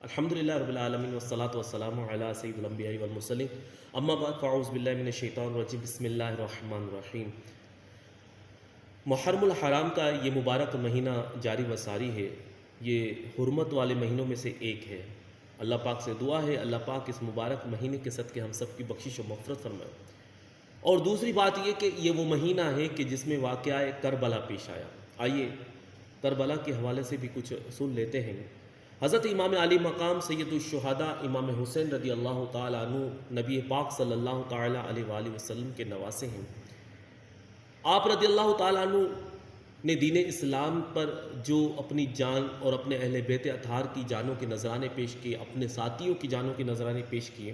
الحمدللہ رب العالمین والصلاة والسلام علی سید الانبیاء والمرسلین اما بعد فاعوذ باللہ من الشیطان الرجیم بسم اللہ الرحمن الرحیم۔ محرم الحرام کا یہ مبارک مہینہ جاری و ساری ہے، یہ حرمت والے مہینوں میں سے ایک ہے۔ اللہ پاک سے دعا ہے اللہ پاک اس مبارک مہینے کے صدقے ہم سب کی بخشش و مغفرت فرمائے۔ اور دوسری بات یہ کہ یہ وہ مہینہ ہے کہ جس میں واقعہ کربلا پیش آیا۔ آئیے کربلا کے حوالے سے بھی کچھ سن لیتے ہیں۔ حضرت امام علی مقام سید الشہداء امام حسین رضی اللہ تعالیٰ عنہ نبی پاک صلی اللہ تعالیٰ علیہ وآلہ وسلم کے نواسے ہیں۔ آپ رضی اللہ تعالیٰ عنہ نے دین اسلام پر جو اپنی جان اور اپنے اہل بیت اطہار کی جانوں کے نذرانے پیش کیے، اپنے ساتھیوں کی جانوں کے نذرانے پیش کیے،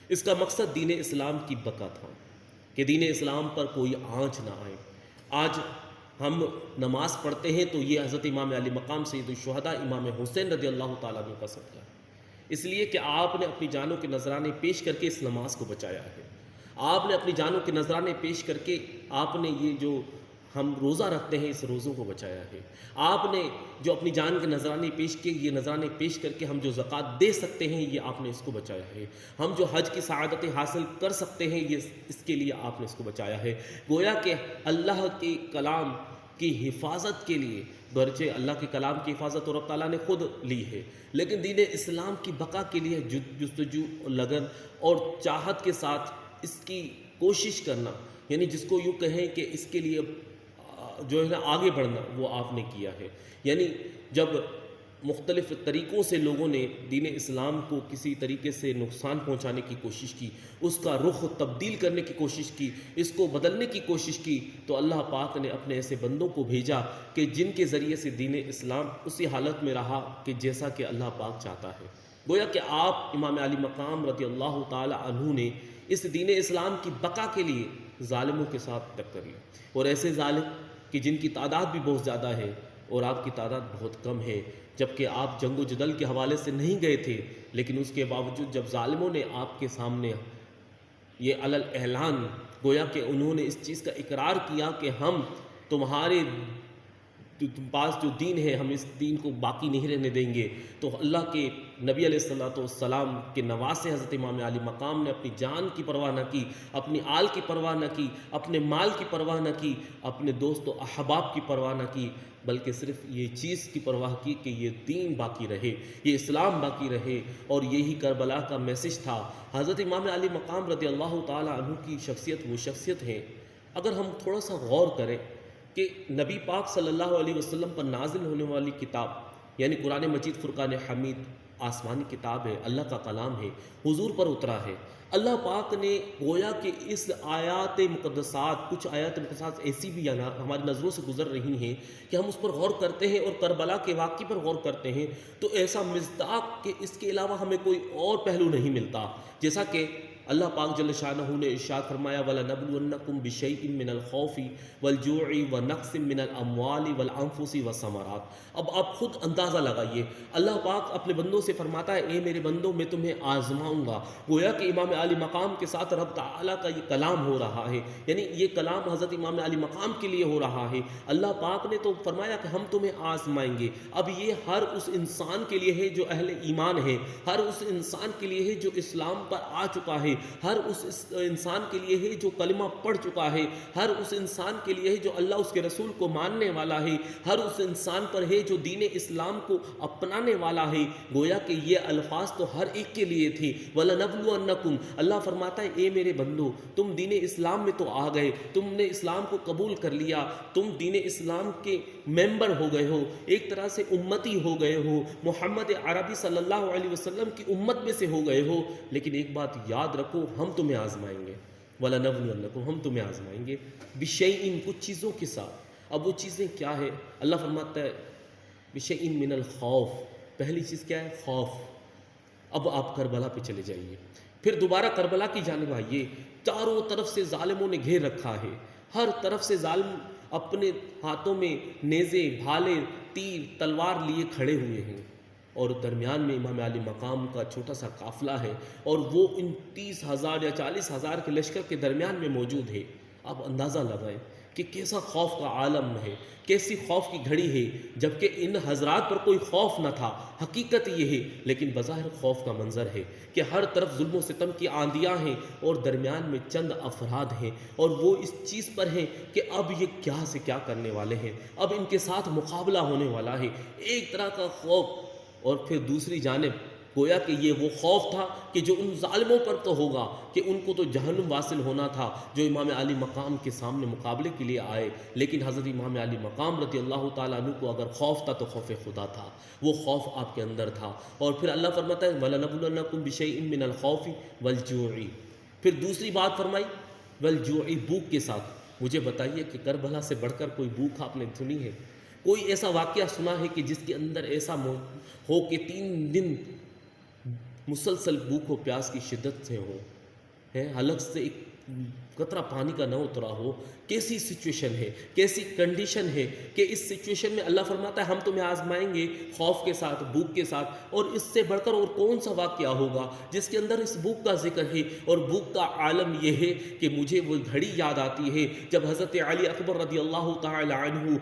اس کا مقصد دین اسلام کی بقا تھا کہ دین اسلام پر کوئی آنچ نہ آئے۔ آج ہم نماز پڑھتے ہیں تو یہ حضرت امام علی مقام سید الشہداء امام حسین رضی اللہ تعالیٰ عنہ کا صدقہ ہے، اس لیے کہ آپ نے اپنی جانوں کے نذرانے پیش کر کے اس نماز کو بچایا ہے۔ آپ نے اپنی جانوں کے نذرانے پیش کر کے آپ نے یہ جو ہم روزہ رکھتے ہیں اس روزوں کو بچایا ہے۔ آپ نے جو اپنی جان کے نذرانے پیش کیے، یہ نذرانے پیش کر کے ہم جو زکوٰۃ دے سکتے ہیں یہ آپ نے اس کو بچایا ہے۔ ہم جو حج کی سعادتیں حاصل کر سکتے ہیں یہ اس کے لیے آپ نے اس کو بچایا ہے۔ گویا کہ اللہ کے کلام کی حفاظت کے لیے، گرچہ اللہ کے کلام کی حفاظت تو رب تعالیٰ نے خود لی ہے، لیکن دین اسلام کی بقا کے لیے جستجو لگن اور چاہت کے ساتھ اس کی کوشش کرنا، یعنی جس کو یوں کہیں کہ اس کے لیے جو ہے نا آگے بڑھنا، وہ آپ نے کیا ہے۔ یعنی جب مختلف طریقوں سے لوگوں نے دین اسلام کو کسی طریقے سے نقصان پہنچانے کی کوشش کی، اس کا رخ تبدیل کرنے کی کوشش کی، اس کو بدلنے کی کوشش کی، تو اللہ پاک نے اپنے ایسے بندوں کو بھیجا کہ جن کے ذریعے سے دین اسلام اسی حالت میں رہا کہ جیسا کہ اللہ پاک چاہتا ہے۔ گویا کہ آپ امام علی مقام رضی اللہ تعالی عنہ نے اس دین اسلام کی بقا کے لیے ظالموں کے ساتھ ٹکر لی، اور ایسے ظالم کہ جن کی تعداد بھی بہت زیادہ ہے اور آپ کی تعداد بہت کم ہے، جبکہ آپ جنگ و جدل کے حوالے سے نہیں گئے تھے، لیکن اس کے باوجود جب ظالموں نے آپ کے سامنے یہ علل اعلان، گویا کہ انہوں نے اس چیز کا اقرار کیا کہ ہم تمہارے پاس جو دین ہے ہم اس دین کو باقی نہیں رہنے دیں گے، تو اللہ کے نبی علیہ الصلوۃ والسلام کے نواسے حضرت امام علی مقام نے اپنی جان کی پرواہ نہ کی، اپنی آل کی پرواہ نہ کی، اپنے مال کی پرواہ نہ کی، اپنے دوست و احباب کی پرواہ نہ کی، بلکہ صرف یہ چیز کی پرواہ کی کہ یہ دین باقی رہے، یہ اسلام باقی رہے۔ اور یہی کربلا کا میسج تھا۔ حضرت امام علی مقام رضی اللہ تعالی عنہ کی شخصیت وہ شخصیت ہے، اگر ہم تھوڑا سا غور کریں کہ نبی پاک صلی اللہ علیہ وسلم پر نازل ہونے والی کتاب یعنی قرآن مجید فرقان حمید آسمانی کتاب ہے، اللہ کا کلام ہے، حضور پر اترا ہے۔ اللہ پاک نے گویا کہ اس آیات مقدسات، کچھ آیات مقدسات ایسی بھی ہماری نظروں سے گزر رہی ہیں کہ ہم اس پر غور کرتے ہیں اور کربلا کے واقعے پر غور کرتے ہیں تو ایسا مصداق کہ اس کے علاوہ ہمیں کوئی اور پہلو نہیں ملتا، جیسا کہ اللہ پاک جل شانہ نے ارشاد فرمایا وَلَنَبْلُوَنَّكُمْ بِشَيْءٍ مِّنَ الْخَوْفِ وَالْجُوعِ وَنَقْصٍ مِّنَ الْأَمْوَالِ وَالْأَنفُسِ وَالثَّمَرَاتِ۔ اب آپ خود اندازہ لگائیے، اللہ پاک اپنے بندوں سے فرماتا ہے اے میرے بندوں میں تمہیں آزماؤں گا۔ گویا کہ امام علی مقام کے ساتھ رب تعالیٰ کا یہ کلام ہو رہا ہے، یعنی یہ کلام حضرت امام علی مقام کے لیے ہو رہا ہے۔ اللہ پاک نے تو فرمایا کہ ہم تمہیں آزمائیں گے۔ اب یہ ہر اس انسان کے لیے ہے جو اہل ایمان ہے، ہر اس انسان کے لیے ہے جو اسلام پر آ چکا ہے، ہر اس انسان کے لیے ہے جو کلمہ پڑھ چکا ہے، ہر اس انسان کے لیے ہے جو اللہ اس کے رسول کو ماننے والا ہے، ہر اس انسان پر ہے جو دین اسلام کو اپنانے والا ہے۔ گویا کہ یہ الفاظ تو ہر ایک کے لیے تھے۔ وَلَنَبْلُوَنَّكُمْ، اللہ فرماتا ہے اے میرے بندو تم دین اسلام میں تو آ گئے، تم نے اسلام کو قبول کر لیا، تم دین اسلام کے ممبر ہو گئے ہو، ایک طرح سے امتی ہو گئے ہو، محمد عربی صلی اللہ علیہ وسلم کی امت میں سے ہو گئے ہو، لیکن ایک بات یاد رکھو ہم تمہیں آزمائیں گے۔ وَلَنَبْلُوَنَّكُمْ، ہم تمہیں آزمائیں گے بِشَيْءٍ، کچھ چیزوں کے ساتھ۔ اب وہ چیزیں کیا ہے؟ اللہ فرماتا ہے بِشَيْءٍ مِّنَ الْخَوْفِ، پہلی چیز کیا ہے؟ خوف۔ اب آپ کربلا پہ چلے جائیے، پھر دوبارہ کربلا کی جانب آئیے، چاروں طرف سے ظالموں نے گھیر رکھا ہے، ہر طرف سے ظالم اپنے ہاتھوں میں نیزے، بھالے، تیر، تلوار لیے کھڑے ہوئے ہیں، اور درمیان میں امام علی مقام کا چھوٹا سا قافلہ ہے اور وہ ان 30,000 یا 40,000 کے لشکر کے درمیان میں موجود ہے۔ آپ اندازہ لگائیں کہ کیسا خوف کا عالم ہے، کیسی خوف کی گھڑی ہے، جبکہ ان حضرات پر کوئی خوف نہ تھا۔ حقیقت یہ ہے، لیکن بظاہر خوف کا منظر ہے کہ ہر طرف ظلم و ستم کی آندیاں ہیں اور درمیان میں چند افراد ہیں، اور وہ اس چیز پر ہیں کہ اب یہ کیا سے کیا کرنے والے ہیں، اب ان کے ساتھ مقابلہ ہونے والا ہے۔ ایک طرح کا خوف، اور پھر دوسری جانب گویا کہ یہ وہ خوف تھا کہ جو ان ظالموں پر تو ہوگا کہ ان کو تو جہنم واصل ہونا تھا جو امام علی مقام کے سامنے مقابلے کے لیے آئے، لیکن حضرت امام علی مقام رضی اللہ تعالیٰ عنہ کو اگر خوف تھا تو خوف خدا تھا، وہ خوف آپ کے اندر تھا۔ اور پھر اللہ فرماتا ہے وَلَنَبْلُوَنَّكُمْ بِشَيْءٍ مِّنَ الْخَوْفِ وَالْجُوعِ، پھر دوسری بات فرمائی وَالْجُوعِ، بھوک کے ساتھ۔ مجھے بتائیے کہ کربلا سے بڑھ کر کوئی بھوک آپ نے سنی ہے؟ کوئی ایسا واقعہ سنا ہے کہ جس کے اندر ایسا ہو کہ 3 دن مسلسل بھوک و پیاس کی شدت سے ہو، حلق سے ایک قطرہ پانی کا نہ اترا ہو؟ کیسی سچویشن ہے، کیسی کنڈیشن ہے کہ اس سچویشن میں اللہ فرماتا ہے ہم تمہیں آزمائیں گے خوف کے ساتھ، بھوک کے ساتھ۔ اور اس سے بڑھ کر اور کون سا واقعہ ہوگا جس کے اندر اس بھوک کا ذکر ہے؟ اور بھوک کا عالم یہ ہے کہ مجھے وہ گھڑی یاد آتی ہے جب حضرت علی اکبر رضی اللہ تعالی عنہ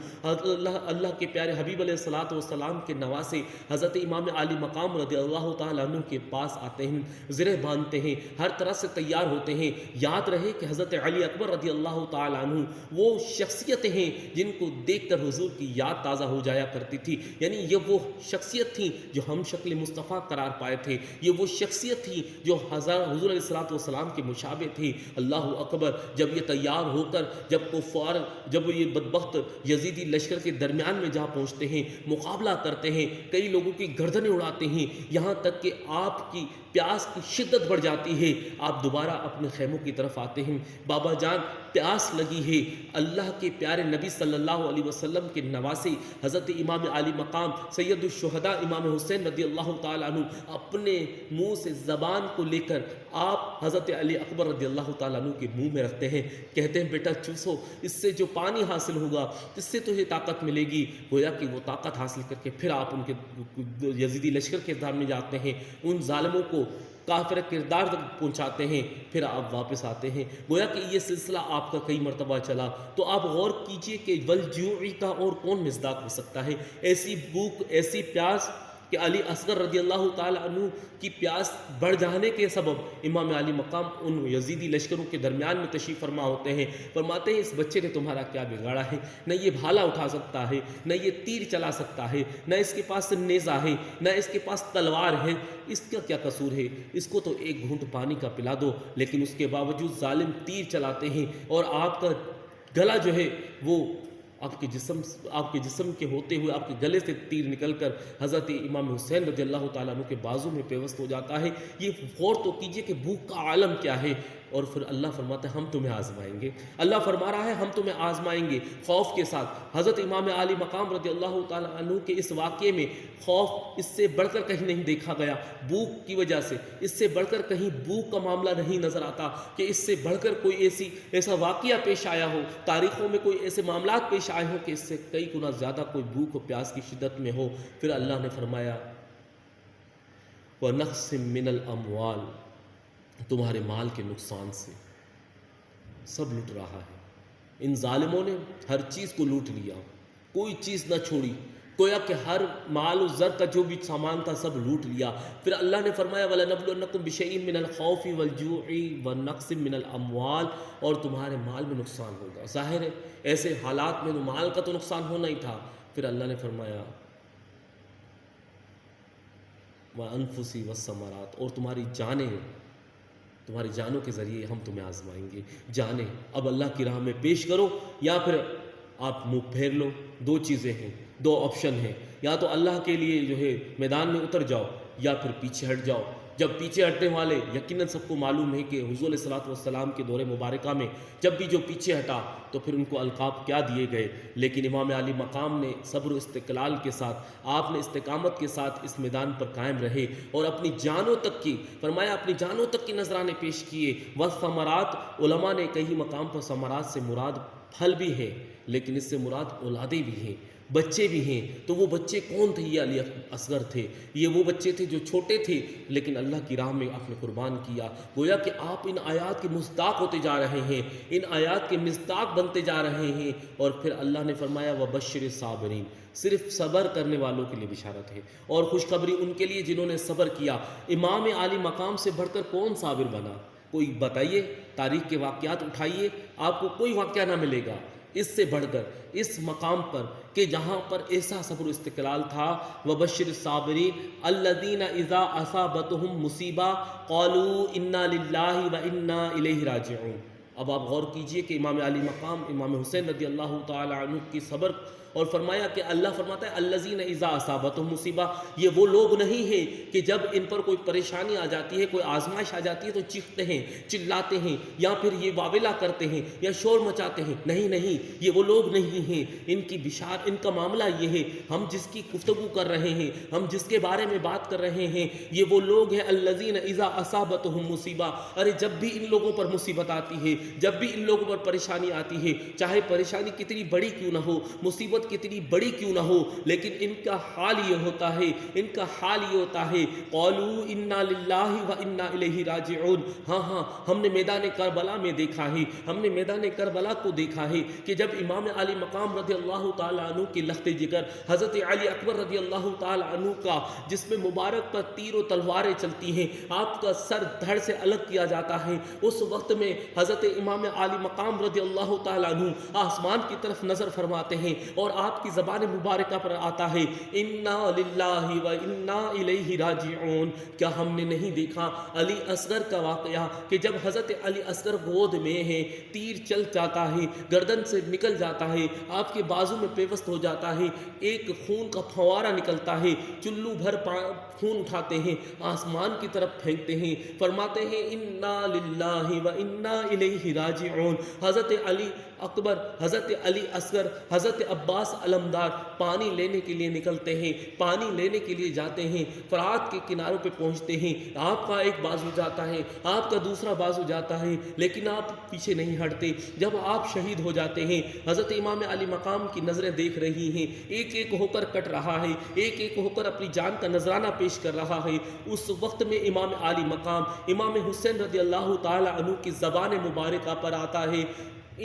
اللہ کے پیارے حبیب علیہ الصلوۃ والسلام کے نواسے حضرت امام علی مقام رضی اللہ تعالی عنہ کے پاس آتے ہیں، زرہ باندھتے ہیں، ہر طرح سے تیار ہوتے ہیں۔ یاد رہے کہ حضرت علی اکبر رضی اللہ تعالی عنہ وہ شخصیتیں ہیں جن کو دیکھ کر حضور کی یاد تازہ ہو جایا کرتی تھی، یعنی یہ وہ شخصیت تھی جو ہم شکل مصطفیٰ قرار پائے تھے، یہ وہ شخصیت تھی جو حضور علیہ الصلوۃ والسلام کے مشابہ تھی۔ اللہ اکبر، جب یہ تیار ہو کر جب یہ بدبخت یزیدی لشکر کے درمیان میں جا پہنچتے ہیں، مقابلہ کرتے ہیں، کئی لوگوں کی گردنیں اڑاتے ہیں، یہاں تک کہ آپ کی پیاس کی شدت بڑھ جاتی ہے، آپ دوبارہ اپنے خیموں کی طرف آتے ہیں۔ بابا جان پیاس لگی ہے، اللہ کے پیارے نبی صلی اللہ علیہ وسلم کے نواسے حضرت امام علی مقام سید الشہداء امام حسین رضی اللہ تعالیٰ عنہ اپنے منہ سے زبان کو لے کر آپ حضرت علی اکبر رضی اللہ تعالیٰ عنہ کے منہ میں رکھتے ہیں، کہتے ہیں بیٹا چوسو، اس سے جو پانی حاصل ہوگا اس سے تجھے طاقت ملے گی۔ گویا کہ وہ طاقت حاصل کر کے پھر آپ ان کے یزیدی لشکر کے سامنے جاتے ہیں، ان ظالموں کو کافر کردار تک پہنچاتے ہیں، پھر آپ واپس آتے ہیں۔ گویا کہ یہ سلسلہ آپ کا کئی مرتبہ چلا، تو آپ غور کیجئے کہ والجوع کا اور کون مصداق ہو سکتا ہے؟ ایسی بھوک، ایسی پیاس کہ علی اصغر رضی اللہ تعالی عنہ کی پیاس بڑھ جانے کے سبب امام علی مقام ان یزیدی لشکروں کے درمیان میں تشریف فرما ہوتے ہیں، فرماتے ہیں اس بچے نے تمہارا کیا بگاڑا ہے؟ نہ یہ بھالا اٹھا سکتا ہے، نہ یہ تیر چلا سکتا ہے، نہ اس کے پاس نیزہ ہے، نہ اس کے پاس تلوار ہے، اس کا کیا قصور ہے؟ اس کو تو ایک گھونٹ پانی کا پلا دو۔ لیکن اس کے باوجود ظالم تیر چلاتے ہیں اور آپ کا گلا جو ہے وہ آپ کے جسم کے ہوتے ہوئے آپ کے گلے سے تیر نکل کر حضرت امام حسین رضی اللہ تعالیٰ عنہ کے بازو میں پیوست ہو جاتا ہے۔ یہ غور تو کیجئے کہ بھوک کا عالم کیا ہے۔ اور پھر اللہ فرماتا ہے ہم تمہیں آزمائیں گے، اللہ فرما رہا ہے ہم تمہیں آزمائیں گے خوف کے ساتھ۔ حضرت امام علی مقام رضی اللہ تعالیٰ عنہ کے اس واقعے میں خوف اس سے بڑھ کر کہیں نہیں دیکھا گیا، بھوک کی وجہ سے اس سے بڑھ کر کہیں بھوک کا معاملہ نہیں نظر آتا کہ اس سے بڑھ کر کوئی ایسا واقعہ پیش آیا ہو، تاریخوں میں کوئی ایسے معاملات پیش آئے ہوں کہ اس سے کئی گنا زیادہ کوئی بھوک و پیاس کی شدت میں ہو۔ پھر اللہ نے فرمایا وَنَقْصٍ مِّنَ الْأَمْوَالِ، تمہارے مال کے نقصان سے سب لٹ رہا ہے۔ ان ظالموں نے ہر چیز کو لوٹ لیا، کوئی چیز نہ چھوڑی، گویا کہ ہر مال و زر کا جو بھی سامان تھا سب لوٹ لیا۔ پھر اللہ نے فرمایا وَلَنَبْلُوَنَّكُمْ بِشَيْءٍ مِّنَ الْخَوْفِ وَالْجُوعِ وَنَقْصٍ مِّنَ الْأَمْوَالِ، اور تمہارے مال میں نقصان ہوگا۔ ظاہر ہے ایسے حالات میں مال کا تو نقصان ہونا ہی تھا۔ پھر اللہ نے فرمایا وَأَنفُسِ وَالثَّمَرَاتِ، اور تمہاری جانوں کے ذریعے ہم تمہیں آزمائیں گے۔ جانیں اب اللہ کی راہ میں پیش کرو یا پھر آپ منہ پھیر لو۔ دو چیزیں ہیں، دو آپشن ہیں، یا تو اللہ کے لیے جو ہے میدان میں اتر جاؤ یا پھر پیچھے ہٹ جاؤ۔ جب پیچھے ہٹنے والے یقیناً سب کو معلوم ہے کہ حضور علیہ الصلوۃ والسلام کے دور مبارکہ میں جب بھی جو پیچھے ہٹا تو پھر ان کو القاب کیا دیے گئے، لیکن امام علی مقام نے صبر و استقلال کے ساتھ، آپ نے استقامت کے ساتھ اس میدان پر قائم رہے اور اپنی جانوں تک کی، فرمایا اپنی جانوں تک کی نذرانے پیش کیے۔ والثمرات، علماء نے کئی مقام پر ثمرات سے مراد پھل بھی ہے، لیکن اس سے مراد اولادیں بھی ہیں۔ بچے بھی ہیں، تو وہ بچے کون تھے؟ یہ علی اصغر تھے، یہ وہ بچے تھے جو چھوٹے تھے لیکن اللہ کی راہ میں آپ نے قربان کیا۔ گویا کہ آپ ان آیات کے مصداق ہوتے جا رہے ہیں، ان آیات کے مصداق بنتے جا رہے ہیں، اور پھر اللہ نے فرمایا وَبَشِّرِ الصَّابِرِينَ، صرف صبر کرنے والوں کے لیے بشارت ہے اور خوشخبری ان کے لیے جنہوں نے صبر کیا۔ امام عالی مقام سے بڑھ کر کون صابر بنا؟ کوئی بتائیے، تاریخ کے واقعات اٹھائیے، آپ کو کوئی واقعہ نہ ملے گا اس سے بڑھ کر اس مقام پر کہ جہاں پر ایسا صبر و استقلال تھا۔ وَبَشِّرِ الصَّابِرِينَ الَّذِينَ إِذَا أَصَابَتْهُمْ مُصِیبَةٌ قَالُوا إِنَّا لِلَّهِ وَإِنَّا إِلَیْهِ رَاجِعُونَ۔ اب آپ غور کیجئے کہ امام علی مقام امام حسین رضی اللہ تعالی عنہ کی صبر، اور فرمایا کہ اللہ فرماتا ہے الذین اذا اصابتہم مصیبہ، یہ وہ لوگ نہیں ہیں کہ جب ان پر کوئی پریشانی آ جاتی ہے، کوئی آزمائش آ جاتی ہے تو چیختے ہیں، چلاتے ہیں، یا پھر یہ واویلا کرتے ہیں یا شور مچاتے ہیں۔ نہیں نہیں، یہ وہ لوگ نہیں ہیں، ان کی ان کا معاملہ یہ ہے، ہم جس کی گفتگو کر رہے ہیں، ہم جس کے بارے میں بات کر رہے ہیں، یہ وہ لوگ ہیں الذین اذا اصابتہم مصیبہ۔ ارے جب بھی ان لوگوں پر مصیبت آتی ہے، جب بھی ان لوگوں پر پریشانی آتی ہے، چاہے پریشانی کتنی بڑی کیوں نہ ہو، مصیبت کتنی بڑی کیوں نہ ہو، لیکن ان کا حال یہ ہوتا ہے، ان کا حال یہ ہوتا ہے قالوا انا للہ و انا الیہ راجعون۔ ہاں ہاں، ہم نے میدان کربلا میں دیکھا ہے، ہم نے میدان کربلا کو دیکھا ہے کہ جب امام علی مقام رضی اللہ تعالیٰ عنہ کے لخت جگر حضرت علی اکبر رضی اللہ تعالیٰ عنہ کا، جس میں مبارک پر تیر و تلواریں چلتی ہیں، آپ کا سر دھڑ سے الگ کیا جاتا ہے، اس وقت میں حضرت امام علی مقام رضی اللہ تعالیٰ عنہ آسمان کی طرف نظر فرماتے ہیں اور آپ کی زبان مبارکہ پر آتا ہے انا للہ و انا الیہ راجعون۔ کیا ہم نے نہیں دیکھا علی اصغر کا واقعہ کہ جب حضرت علی اصغر گود میں ہیں، تیر چل جاتا ہے، گردن سے نکل جاتا ہے، آپ کے بازو میں پیوست ہو جاتا ہے، ایک خون کا پھوارہ نکلتا ہے، چلو بھر خون اٹھاتے ہیں، آسمان کی طرف پھینکتے ہیں، فرماتے ہیں انا للہ و انا الیہ راجعون۔ حضرت علی اکبر، حضرت علی اصغر، حضرت عباس علمدار پانی لینے کے لیے نکلتے ہیں، پانی لینے کے لیے جاتے ہیں، فرات کے کناروں پہ پہنچتے ہیں، آپ کا ایک بازو جاتا ہے، آپ کا دوسرا بازو جاتا ہے، لیکن آپ پیچھے نہیں ہٹتے۔ جب آپ شہید ہو جاتے ہیں، حضرت امام علی مقام کی نظریں دیکھ رہی ہیں، ایک ایک ہو کر کٹ رہا ہے، ایک ایک ہو کر اپنی جان کا نذرانہ پیش کر رہا ہے۔ اس وقت میں امام علی مقام امام حسین رضی اللہ تعالی عنہ کی زبان مبارکہ پر آتا ہے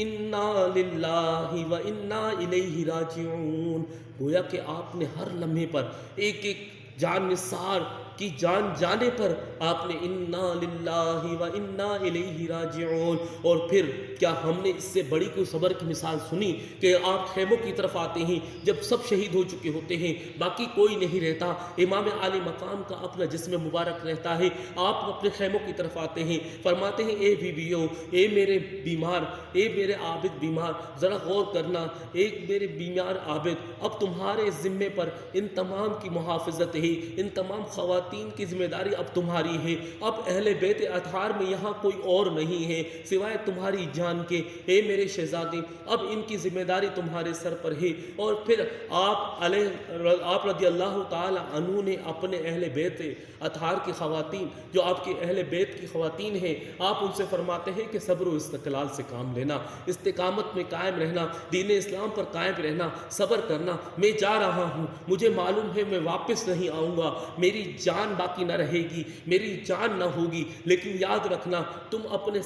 انا للہ و انا الیہ راجعون۔ گویا کہ آپ نے ہر لمحے پر ایک ایک جان نثار کی جان جانے پر آپ نے انا للہ و انا الیہ راجعون۔ اور پھر کیا ہم نے اس سے بڑی کوئی صبر کی مثال سنی کہ آپ خیموں کی طرف آتے ہیں جب سب شہید ہو چکے ہوتے ہیں، باقی کوئی نہیں رہتا، امام علی مقام کا اپنا جسم مبارک رہتا ہے، آپ اپنے خیموں کی طرف آتے ہیں، فرماتے ہیں اے بیویوں، اے میرے بیمار، اے میرے عابد بیمار، ذرا غور کرنا، ایک میرے بیمار عابد، اب تمہارے ذمے پر ان تمام کی محافظت ہے، ان تمام خواتین کی ذمہ داری اب تمہاری ہے، اب اہل بیت اطہار میں یہاں کوئی اور نہیں ہے سوائے تمہاری جان کے، اے میرے شہزادے، اب ان کی ذمہ داری تمہارے سر پر ہے۔ اور پھر آپ رضی اللہ تعالی عنہ نے اپنے اہل بیت اطہار کی خواتین، جو آپ کے اہل بیت کی خواتین ہیں، آپ ان سے فرماتے ہیں کہ صبر و استقلال سے کام لینا، استقامت میں قائم رہنا، دین اسلام پر قائم رہنا، صبر کرنا۔ میں جا رہا ہوں، مجھے معلوم ہے میں واپس نہیں آؤں گا، میری جان باقی نہ رہے گی، میری جان نہ ہوگی، لیکن یاد رکھنا تم اپنے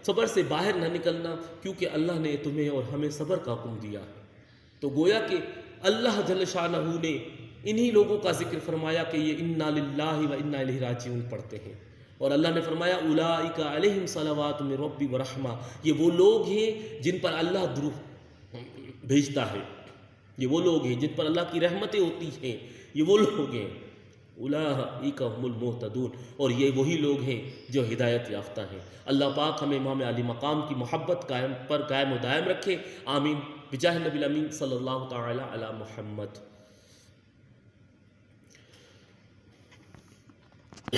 صبر سے باہر نہ نکلنا، کیونکہ اللہ نے تمہیں اور ہمیں صبر کا حکم دیا ہے۔ تو گویا کہ اللہ جل شانہ نے انہی لوگوں کا ذکر فرمایا کہ یہ انا للہ و انا الیہ راجعون پڑھتے ہیں، اور اللہ نے فرمایا اولئک علیہم صلوات من ربی ورحمہ، یہ وہ لوگ ہیں جن پر اللہ درود بھیجتا ہے، یہ وہ لوگ ہیں جن پر اللہ کی رحمتیں ہوتی ہیں، یہ وہ لوگ ہیں اولئک هم المہتدون، اور یہ وہی لوگ ہیں جو ہدایت یافتہ ہیں۔ اللہ پاک ہمیں امام علی مقام کی محبت قائم و دائم رکھے، آمین، بجاہ نبی الامین صلی اللہ تعالی علی محمد۔